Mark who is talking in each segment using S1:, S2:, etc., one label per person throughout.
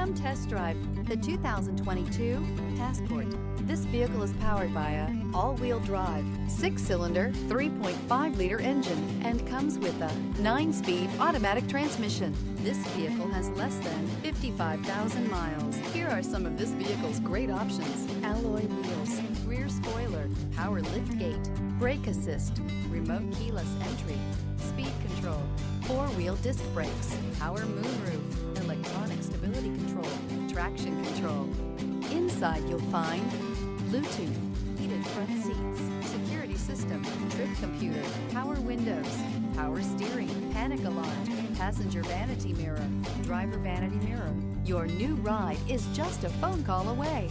S1: Come test drive the 2022 Passport. This vehicle is powered by a all-wheel drive, 6-cylinder, 3.5-liter engine and comes with a 9-speed automatic transmission. This vehicle has less than 55,000 miles. Here are some of this vehicle's great options: alloy wheels, rear spoiler, power liftgate, brake assist, remote keyless entry, speed control, 4-wheel disc brakes, power moonroof, electronic stability control, traction control. Inside you'll find Bluetooth, heated front seats, security system, trip computer, power windows, power steering, panic alarm, passenger vanity mirror, driver vanity mirror. Your new ride is just a phone call away.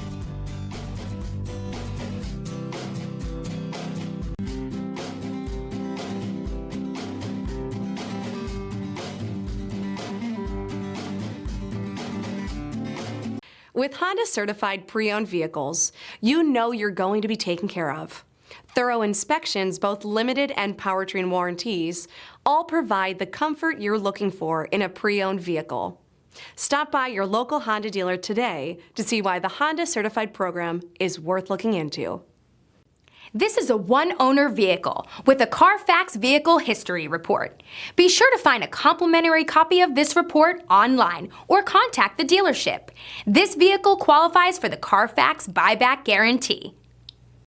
S2: With Honda Certified Pre-Owned Vehicles, you know you're going to be taken care of. Thorough inspections, both limited and powertrain warranties, all provide the comfort you're looking for in a pre-owned vehicle. Stop by your local Honda dealer today to see why the Honda Certified program is worth looking into.
S3: This is a one-owner vehicle with a Carfax Vehicle History Report. Be sure to find a complimentary copy of this report online or contact the dealership. This vehicle qualifies for the Carfax Buyback Guarantee.